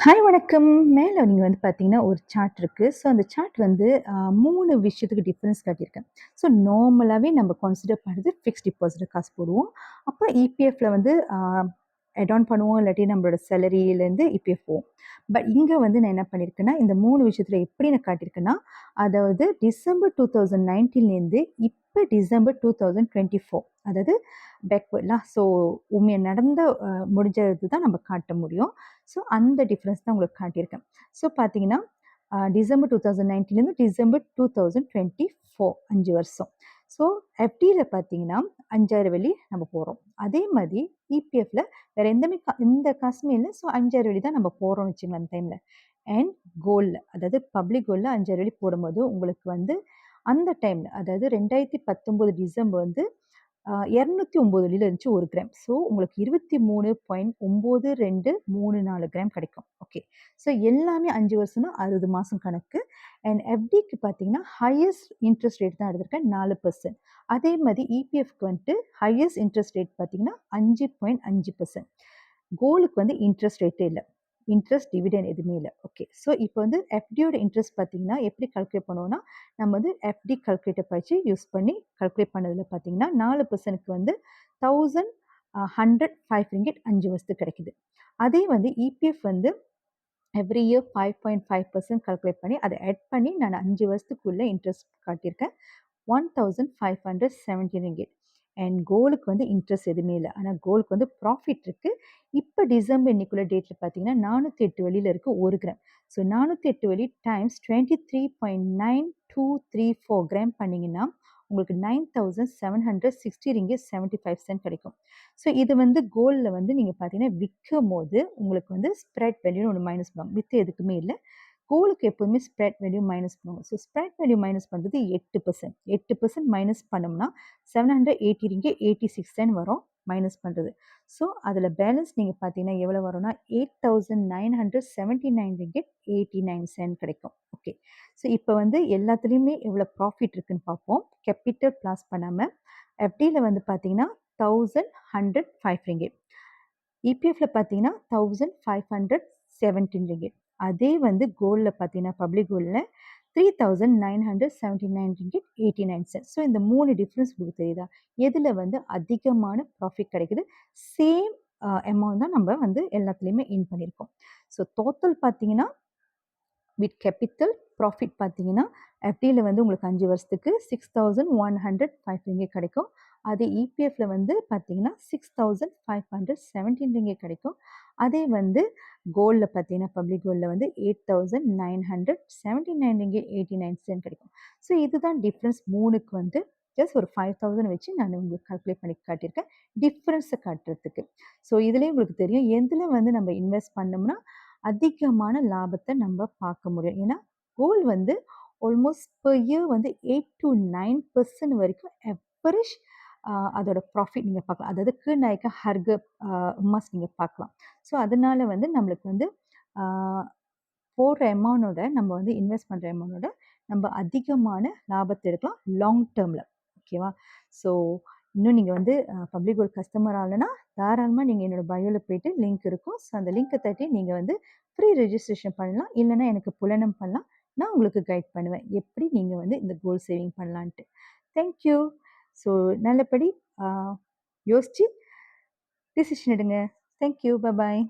Hi வணக்கம். மேல நீங்க வந்து பார்த்தீங்கன்னா, ஒரு சார்ட் இருக்கு. ஸோ, அந்த சார்ட் வந்து 3 விஷயத்துக்கு டிஃபரன்ஸ் காட்டியிருக்கேன். ஸோ, நார்மலாவே நம்ம கன்சிடர் பண்றது ஃபிக்ஸ்ட் டெபாசிட்ல காசு போடுவோம். அப்புறம் இபிஎஃப்ல வந்து ஆட் ஆன் பண்ணுவோம். இல்லாட்டி நம்மளோட சேலரியிலேருந்து இபிஎஃப் போவோம். பட் இங்க வந்து நான் என்ன பண்ணியிருக்கேன்னா, இந்த 3 விஷயத்துல எப்படி நான் காட்டியிருக்கேன்னா, அதாவது டிசம்பர் 2019லேருந்து இப்ப டிசம்பர் 2024 அதாவது பேக்வேர்ட்லாம். ஸோ, உண்மையா நடந்த முடிஞ்சது தான் நம்ம காட்ட முடியும். ஸோ, அந்த டிஃபரன்ஸ் தான் உங்களுக்கு காட்டியிருக்கேன். ஸோ, பார்த்தீங்கன்னா, டிசம்பர் 2019லேருந்து டிசம்பர் 2024 5 வருஷம். ஸோ, எஃப்டில பார்த்தீங்கன்னா, 5,000 வெள்ளி நம்ம போடுறோம். அதே மாதிரி இபிஎஃப்ல வேற எந்த காசுமே இல்ல. ஸோ, 5,000 வெள்ளி தான் நம்ம போடுறோம்னு வச்சுக்கோங்க அந்த டைம்ல. அண்ட் கோல்ட்ல அதாவது பப்ளிக் கோல்ட்ல 5,000 வெள்ளி போடும்போது உங்களுக்கு வந்து அந்த டைம்ல அதாவது 2019 டிசம்பர் வந்து 209 வெள்ளியில இருந்துச்சு 1 கிராம். ஸோ, உங்களுக்கு 23.9234 கிராம் கிடைக்கும். ஓகே. ஸோ, எல்லாமே 5 வருஷம்னா 60 மாசம் கணக்கு. அண்ட் எஃப்டிக்கு பார்த்தீங்கன்னா, ஹையஸ்ட் இன்ட்ரெஸ்ட் ரேட் தான் எடுத்திருக்கேன் 4%. அதே மாரி இபிஎஃப்க்கு வந்துட்டு ஹையஸ்ட் இன்ட்ரெஸ்ட் ரேட் பார்த்தீங்கன்னா, 5.5%. கோல்டுக்கு வந்து இன்ட்ரெஸ்ட் ரேட்டே இல்ல. இன்ட்ரெஸ்ட், டிவிடெண்ட் எதுவுமே இல்ல. ஓகே. ஸோ, இப்போ வந்து எஃப்டியோட இன்ட்ரெஸ்ட் பார்த்தீங்கன்னா, எப்படி கால்குலேட் பண்ணுவோம்னா, நம்ம வந்து எஃப்டி கால்குலேட்டர் வச்சு யூஸ் பண்ணி கால்குலேட் பண்ணதுல பார்த்தீங்கன்னா, 4%க்கு வந்து 1,105 ரிங்கிட் 5 வருஷத்துக்கு கிடைக்குது. அதே வந்து இபிஎஃப் வந்து எவ்ரி இயர் 5.5% கால்குலேட் பண்ணி, அத ஆட் பண்ணி நான் 5 வருஷத்துக்குள்ள இன்ட்ரெஸ்ட் காட்டியிருக்கேன். 1,570 ரிங்கிட். அண்ட் கோல்டுக்கு வந்து இன்ட்ரெஸ்ட் எதுவுமே இல்ல. ஆனா கோல்டுக்கு வந்து ப்ராஃபிட் இருக்கு. இப்ப டிசம்பர் இன்னைக்குள்ள டேட்ல பார்த்தீங்கன்னா, 408 வெள்ளியில இருக்கு 1 கிராம். ஸோ 408 வெள்ளி டைம்ஸ் 23.9234 கிராம் பண்ணீங்கன்னா, உங்களுக்கு 9,760 ரிங்கிட் 75 சென்ட் கிடைக்கும். ஸோ இது வந்து கோல்ட்ல வந்து நீங்க பார்த்தீங்கன்னா, விக்கும்போது உங்களுக்கு வந்து ஸ்ப்ரெட் வேல்யூன்னு ஒண்ணு மைனஸ் பண்ணுவாங்க. மித்த எதுக்குமே இல்ல. கோலுக்கு எப்போதுமே ஸ்ப்ரெட் வேல்யூ மைனஸ் பண்ணுவோம். ஸோ ஸ்ப்ரெட் வேல்யூ மைனஸ் பண்ணுறது 8%. 8% மைனஸ் பண்ணோம்னா 780 ரிங்கே 86 சென்ட் வரும் மைனஸ் பண்ணுறது. ஸோ அதில் பேலன்ஸ் நீங்கள் பார்த்தீங்கன்னா எவ்வளோ வரும்னா 8,979 ரிங்கே 89 சென்ட் கிடைக்கும். ஓகே. ஸோ இப்போ வந்து எல்லாத்துலேயுமே எவ்வளோ ப்ராஃபிட் இருக்குன்னு பார்ப்போம். கேபிட்டல் ப்ளாஸ் பண்ணாமல் எஃப்டியில் வந்து பார்த்தீங்கன்னா 1,105 ரிங்கே. இபிஎஃப்ல பார்த்தீங்கன்னா 1,517 ரிங்கிட். அதே வந்து கோல்ட்ல பார்த்தீங்கன்னா பப்ளிக் கோல்ட்ல 3,979 ரிங்கிட் 89 சென்ட். ஸோ இந்த 3 டிஃபரன்ஸ் உங்களுக்கு தெரியுதா? எதுல வந்து அதிகமான ப்ராஃபிட் கிடைக்குது? சேம் அமௌண்ட் தான் நம்ம வந்து எல்லாத்துலயுமே இன் பண்ணியிருக்கோம். ஸோ டோட்டல் பார்த்தீங்கன்னா வித் கேபிட்டல் ப்ராஃபிட் பார்த்தீங்கன்னா, எஃப்டில வந்து உங்களுக்கு 5 வருஷத்துக்கு 6,105 ரிங்கிட் கிடைக்கும். அதே இபிஎஃப்ல வந்து பார்த்தீங்கன்னா, 6,517 ரிங்கிட் கிடைக்கும். அதே வந்து கோல்ட்ல பார்த்தீங்கன்னா, பப்ளிக் கோல்ட்ல வந்து 8,979 ரிங்கிட் 89 சென்ட் கிடைக்கும். ஸோ இதுதான் டிஃபரன்ஸ் 3க்கு வந்து ஜஸ்ட் ஒரு 5,000 வச்சு நான் உங்களுக்கு கால்குலேட் பண்ணி காட்டியிருக்கேன். டிஃபரன்ஸ காட்டுறதுக்கு. ஸோ இதுலயே உங்களுக்கு தெரியும் எதுல வந்து நம்ம இன்வெஸ்ட் பண்ணோம்னா அதிகமான லாபத்த நம்ம பார்க்க முடியும். ஏன்னா, கோல்ட் வந்து ஆல்மோஸ்ட் பெர் இயர் வந்து 8-9% வரைக்கும் எவரேஜ் அதோட ப்ராஃபிட் நீங்க பார்க்கலாம். அதாவது கீழ்நாயக்க ஹர்க உமாஸ் நீங்க பார்க்கலாம். ஸோ, அதனால வந்து நம்மளுக்கு வந்து ஆ போடுற அமௌண்டோட நம்ம வந்து இன்வெஸ்ட் பண்ற அமௌண்டோட நம்ம அதிகமான லாபத்த எடுக்கலாம் லாங் டர்ம்ல. ஓகேவா? ஸோ, இன்னும் நீங்க வந்து பப்ளிக் கோல்ட் கஸ்டமர் ஆகலன்னா, தாராளமா நீங்க என்னோட பயோல போயிட்டு லிங்க் இருக்கும். ஸோ, அந்த லிங்க்க தட்டி நீங்க வந்து ஃப்ரீ ரெஜிஸ்ட்ரேஷன் பண்ணலாம். இல்லன்னா எனக்கு புலனம் பண்ணலாம். நான் உங்களுக்கு கைட் பண்ணுவேன். எப்படி நீங்க வந்து இந்த கோல்ட் சேவிங் பண்ணலான்ட்டு. Thank you. ஸோ, நல்லபடி ஆ யோசிச்சு டிசிஷன் எடுங்க. Thank you. Bye bye.